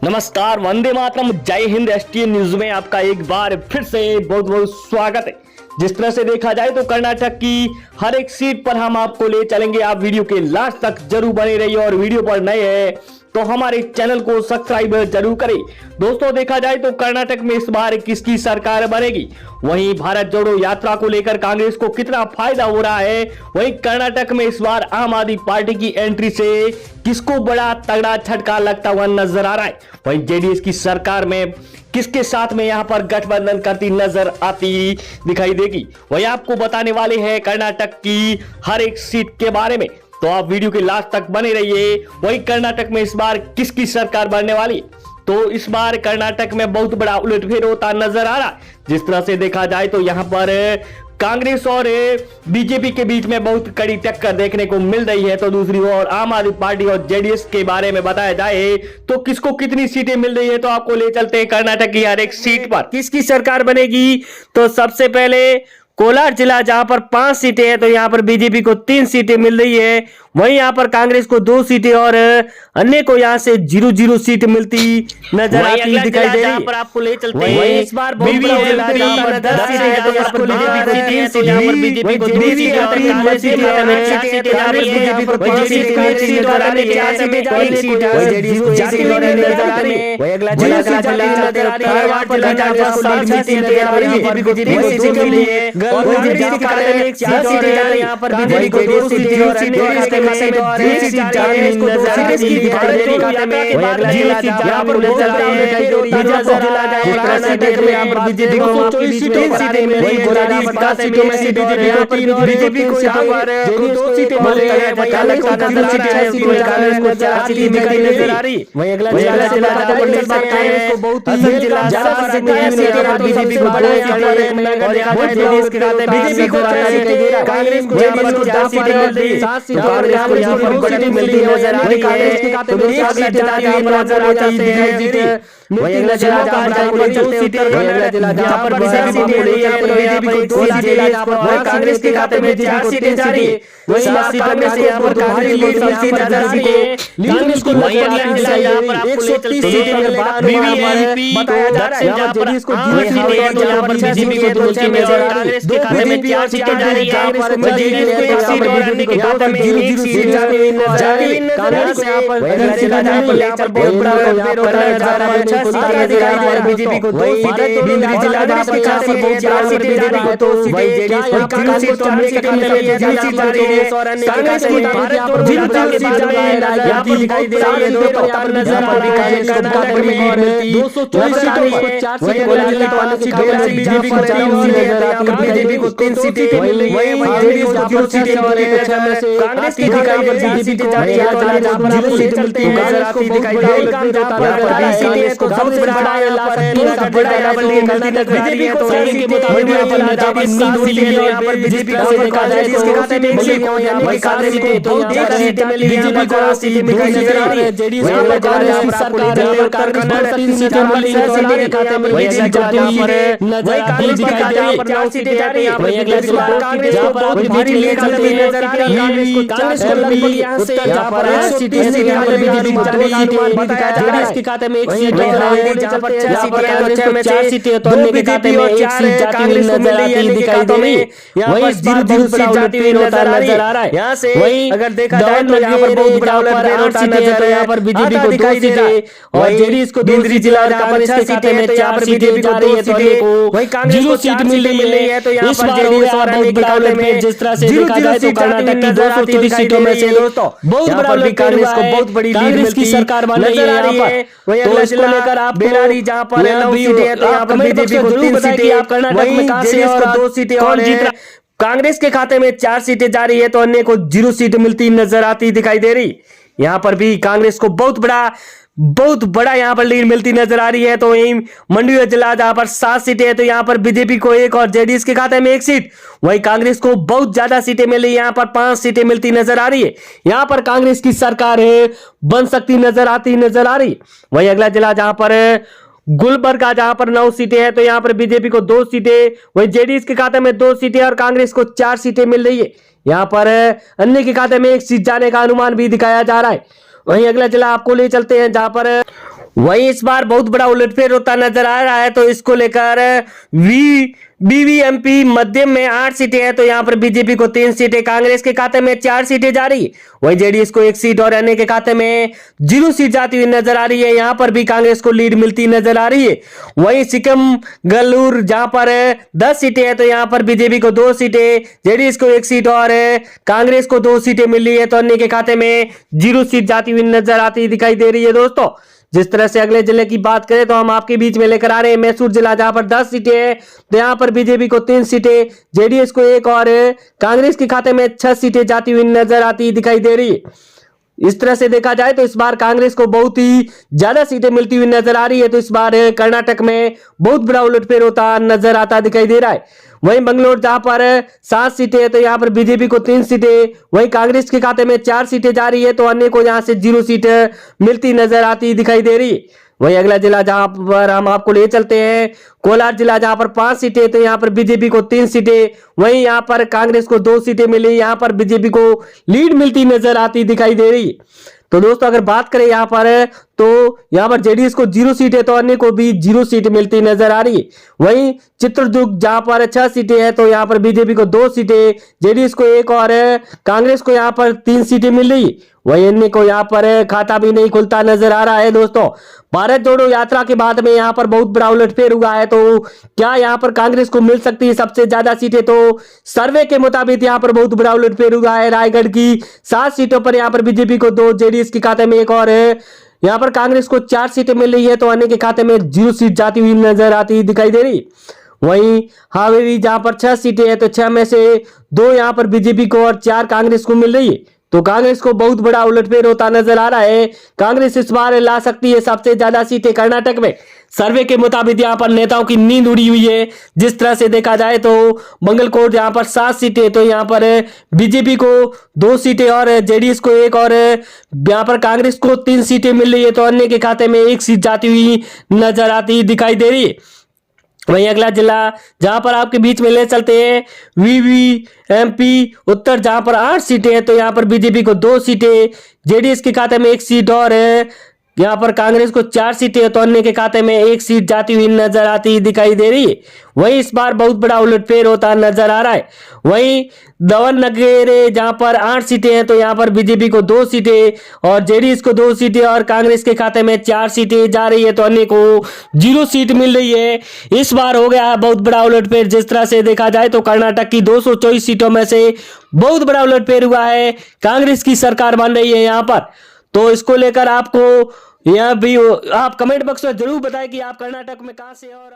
नमस्कार, वंदे मातरम, जय Hind. STN news में आपका एक बार फिर से बहुत बहुत स्वागत है। जिस तरह से देखा जाए तो कर्नाटक की हर एक सीट पर हम आपको ले चलेंगे। आप वीडियो के लास्ट तक जरूर बने रहिए और वीडियो पर नए हैं तो हमारे चैनल को सब्सक्राइब जरूर करें। दोस्तों, देखा जाए तो कर्नाटक में इस बार किसकी सरकार बनेगी, वहीं भारत जोड़ो यात्रा को लेकर कांग्रेस को कितना फायदा हो रहा है, वहीं कर्नाटक में इस बार आम आदमी पार्टी की एंट्री से किसको बड़ा तगड़ा झटका लगता हुआ नजर आ रहा है, वहीं जेडीएस की सरकार में किसके साथ में यहां पर गठबंधन करती नजर आती दिखाई देगी, वही आपको बताने वाले हैं कर्नाटक की हर एक सीट के बारे में। तो आप वीडियो के लास्ट तक बने रहिए। वही कर्नाटक में इस बार किसकी सरकार बनने वाली, तो इस बार कर्नाटक में बहुत बड़ा उलटफेर होता नजर आ रहा है। जिस तरह से देखा जाए तो यहां पर कांग्रेस और बीजेपी के बीच में बहुत कड़ी टक्कर देखने को मिल रही है, तो दूसरी ओर आम आदमी पार्टी और जेडीएस के बारे में बताया जाए तो किसको कितनी सीटें मिल रही है, तो आपको ले चलते हैं कर्नाटक की हर एक सीट पर किसकी सरकार बनेगी। तो सबसे पहले कोलार जिला, जहां पर 5 सीटें हैं, तो यहां पर बीजेपी को 3 सीटें मिल रही है, वहीं यहां पर कांग्रेस को 2 सीटें और अन्य को यहां से 0-0 सीट मिलती नजर आती दिखाई दे रही है। पर आपको ले चलते हैं इस बार बीजेपी को 10 सीटें हैं, तो यहां पर बीजेपी को 2 सीटें और कांग्रेस के खाते में 4 सीटें जा रही है। बीजेपी को 5 सीटें और अन्य 4 सीटें जा रही है। जेडीएस को 4 सीटें नजर आ रही है। वही अगला जिला नजर आ रही है, वहां पर 7 सीटें नजर आ रही है। बीजेपी को 3 सीटें मिली है और कांग्रेस के खाते में 4 सीटें जा रही है। यहां पर बीजेपी को 2 सीटें और अन्य के खाते में 3 सीटें जा रही है। इसको नजर आ रही है भारत के खाते में जिला यहां पर नजर आ रही है। बीजापुर जिला कर्नाटक में यहां पर बीजेपी को 3 सीटें मिल रही है। गोलारी 50 सीटों में से बीजेपी को यहां पर 2 सीटें मिल रही है। कांग्रेस को 4 सीटें दिखाई नजर आ रही है। वहीं अगला जिला कांग्रेस को बहुत ही ज्यादा सीटें हैं, बीजेपी को 2 सीटें और देखा जाए जेडीएस के खाते में बीजेपी को 4 सीटें, कांग्रेस को 4 सीटें मिल रही है। 7 सीटें और यहां पर यहां पर बड़ी मिलती नजर आ रही है। कांग्रेस के खाते में 4 सीटें जाती है नजर आती दिखाई देती है। वही अगला जिला जहां पर 2 सीटें, अगला जिला जहां पर बीजेपी को मिली है, तो यहां पर 2 सीटें, वहीं कांग्रेस के खाते में 4 सीटें जा रही है। वहीं कांग्रेस से यहां पर कांग्रेस को मिलती नजर आ रही है। कांग्रेस को वही अगला जिला यहां पर आपको ले चलते हैं बीजेपी बताया जा रहा है। यहां पर जेडीएस को 0 सीटें है, तो यहां पर बीजेपी को 2 सीटें और कांग्रेस के खाते में 4 सीटें जा रही है। जेडीएस को 1 सीट और अन्य के खाते में 1 सीट जा रही है। कांग्रेस यहां पर अगला जिला जहां पर ले चल बहुत बड़ा नजर आ रहा है। बीजेपी को 2 सीटें, बिंदरी जिला जहां पर 4 सीटें जा रही है। बीजेपी को 2 सीटें, जेडीएस को 3 सीट और अन्य के खाते में 0 सीट जा रही है। कांग्रेस की भारत जोड़ो 0 सीट जा रही है, यहां पर दिखाई दे रही है। दोस्तों, यहां पर नजर आ रही है कर्नाटक में 224 सीटों पर 4 सीटें मिली है, तो अन्य के खाते में बीजेपी को 4 सीटें, बीजेपी को 3 सीटें मिल रही है। वहीं जेडीएस को 0 सीटें मिल रही है। कांग्रेस की दिखाई दे रही है सीटें जा रही है, तो अन्य जहां पर 0 सीट मिलती है नजर आती दिखाई दे रही है। यहां पर 20 सीटें को सबसे बड़ा यहां पर 3 का बड़ा यहां पर मिलती नजर आ रही है। तो इसके मुताबिक यहां पर 7 सीटें, यहां पर बीजेपी को देखा जाए तो इसके खाते में 1 सीट, वहीं कांग्रेस को 2 सीटें मिली है, बीजेपी को 2 सीटें दिखाई नजर आ रही है। जेडीएस को कांग्रेस की सरकार है, कांग्रेस 3 सीटें मिली है, तो अन्य के खाते में 1 सीट जाती है। वहीं कांग्रेस के खाते में 4 सीटें जा रही है। वहीं अगले जिला कांग्रेस को बहुत भारी लीड चलती नजर आ रही है। कांग्रेस को लगभग यहां से यहां पर 8 सीटें, बीजेपी को 2 सीटें बताया जा रहा है। इसके खाते में 1 सीट जहां पर 6 सीटें में 4 सीटें, तो अन्य के खाते में 1 सीट जाती हुई नजर आती दिखाई दे रही है। वहीं 0-0 सीट जाती हुई नजर आ रहा है। यहां से वहीं अगर देखा जाए तो यहां पर बहुत बड़ा उलटफेर होता नजर है। यहां पर बीजेपी को 2 सीटें और जेडीएस को 2 सीटें और कांग्रेस की सीटें में 4 बीजेपी को 2 सीटें, वहीं कांग्रेस को 4 सीटें मिल रही है। तो यहां पर जेडीएस और अन्य के खाते में जिस तरह से देखा जाए तो कर्नाटक की 224 सीटों में से दोस्तों बहुत बड़ा कांग्रेस को बहुत बड़ी लीड मिलती सरकार नजर आ रही है। वहीं अगला जिला लेकर आप बेलारी जहां पर 9 सीटें, तो यहां पर बीजेपी को 3 सीटें, आप कर्नाटक में कहां से और 2 सीटें और कांग्रेस के खाते में 4 सीटें जा रही है, तो अन्य को 0 सीट मिलती नजर आती दिखाई दे रही। यहां पर भी कांग्रेस को बहुत बड़ा यहां पर लीड मिलती नजर आ रही है। तो यही मंडुआ जिला जहां पर 7 सीटें हैं, तो यहां पर बीजेपी को 1 और जेडीएस के खाते में 1 सीट, वहीं कांग्रेस को बहुत ज्यादा सीटें मिली, यहां पर 5 सीटें मिलती नजर आ रही है। यहां पर कांग्रेस की सरकार है बन सकती नजर आ रही है। वहीं अगला जिला जहां पर गुलबर्गा जहां पर 9 सीटें हैं, तो यहां पर बीजेपी को 2 सीटें, वहीं जेडीएस के खाते में 2 सीटें और कांग्रेस को 4 सीटें मिल रही है। यहां पर अन्य के खाते में 1 सीट जाने का अनुमान भी दिखाया जा रहा है। वहीं अगला जिला आपको ले चलते हैं जहां पर वहीं इस बार बहुत बड़ा उलटफेर होता नजर आ रहा है, तो इसको लेकर बीवीएमपी मध्यम में 8 सीटें हैं, तो यहां पर बीजेपी को 3 सीटें, कांग्रेस के खाते में 4 सीटें जा रही, वहीं जेडीएस को 1 सीट और अन्य के खाते में 0 सीट जाती हुई नजर आ रही है। यहां पर भी कांग्रेस को लीड मिलती नजर आ रही है। वहीं सिक्किम गलूर जहां पर 10 सीटें हैं, तो यहां पर बीजेपी को 2 सीटें, जेडीएस को 1 सीट और कांग्रेस को 2 सीटें मिल रही है, तो अन्य के खाते में 0 सीट जाती हुई नजर आती दिखाई दे रही है। दोस्तों जिस तरह से अगले जिले की बात करें तो हम आपके बीच में लेकर आ रहे हैं मैसूर जिला, जहां पर 10 सीटें हैं, तो यहां पर बीजेपी को 3 सीटें, जेडीएस को 1 और कांग्रेस के खाते में 6 सीटें जाती हुई नजर आती दिखाई दे रही है। इस तरह से देखा जाए तो इस बार कांग्रेस को बहुत ही ज्यादा सीटें मिलती हुई नजर आ रही है, तो इस बार कर्नाटक में बहुत बड़ा उलटफेर होता नजर आता दिखाई दे रहा है। वहीं बंगलोर जहां पर 7 सीटें है, तो यहां पर बीजेपी को 3 सीटें, वहीं कांग्रेस के खाते में 4 सीटें जा रही है, तो अन्य को यहां से 0 सीट मिलती नजर आती दिखाई दे रही है। वहीं अगला जिला जहां पर हम आपको ले चलते हैं कोलार जिला, जहां पर 5 सीटें, तो यहां पर बीजेपी को 3 सीटें, वहीं यहां पर कांग्रेस को 2 सीटें मिली, यहां पर बीजेपी को लीड मिलती नजर आती दिखाई दे रही। तो दोस्तों अगर बात करें यहां पर तो यहां पर जेडीएस को 0 सीट है, तो अन्य को भी 0 सीट मिलती नजर आ रही है। वहीं चित्रदुर्ग जहां पर 6 सीटें हैं, तो यहां पर बीजेपी को 2 सीटें, जेडीएस को 1 और कांग्रेस को यहां पर 3 सीटें मिल रही। वहीं अन्य को यहां पर खाता भी नहीं खुलता नजर आ रहा है। दोस्तों भारत जोड़ो यात्रा के बाद में यहां पर बहुत बड़ा उलटफेर हुआ है, तो क्या यहां पर कांग्रेस को मिल सकती है सबसे ज्यादा सीटें? तो सर्वे के मुताबिक यहां पर बहुत बड़ा उलटफेर हुआ है। रायगढ़ की 7 सीटों पर यहां पर बीजेपी को 2, जेडीएस के खाते में 1 और यहां पर कांग्रेस को 4 सीटें मिल रही है, तो अन्य के खाते में 0 सीट जाती हुई नजर आती दिखाई दे रही। वहीं हावेरी जहां पर 6 सीटें हैं, तो 6 में से 2 यहां पर बीजेपी को और 4 कांग्रेस को मिल रही है, तो कांग्रेस को बहुत बड़ा उलटफेर होता नजर आ रहा है। कांग्रेस इस बार ला सकती है सबसे ज्यादा सीटें कर्नाटक में। सर्वे के मुताबिक यहां पर नेताओं की नींद उड़ी हुई है। जिस तरह से देखा जाए तो मंगलकोट यहां पर 7 सीटें, तो यहां पर बीजेपी को 2 सीटें और जेडीएस को 1 और यहां पर कांग्रेस को 3 सीटें मिल रही है, तो अन्य के खाते में 1 सीट जाती हुई नजर आती दिखाई दे रही है। वहीं अगला जिला जहां पर आपके बीच में ले चलते हैं वीवीएमपी उत्तर, जहां पर 8 सीटें हैं, तो यहां पर बीजेपी को 2 सीटें, जेडीएस के खाते में 1 सीट और यहां पर कांग्रेस को 4 सीटें हैं, तो अन्य के खाते में 1 सीट जाती हुई नजर आती दिखाई दे रही है। वहीं इस बार बहुत बड़ा उलटफेर होता नजर आ रहा है। वहीं दावणगेरे जहां पर 8 सीटें हैं, तो यहां पर बीजेपी को 2 सीटें और जेडीएस को 2 सीटें और कांग्रेस के खाते में 4 सीटें जा रही है, तो अन्य को 0 सीट मिल रही है। इस बार हो गया है बहुत बड़ा उलटफेर। जिस तरह से देखा जाए तो कर्नाटक की 224 सीटों में से बहुत बड़ा उलटफेर हुआ है। कांग्रेस की सरकार बन रही है यहां पर, तो इसको लेकर आपको यह भी आप कमेंट बॉक्स में जरूर बताएं कि आप कर्नाटक में कहां से और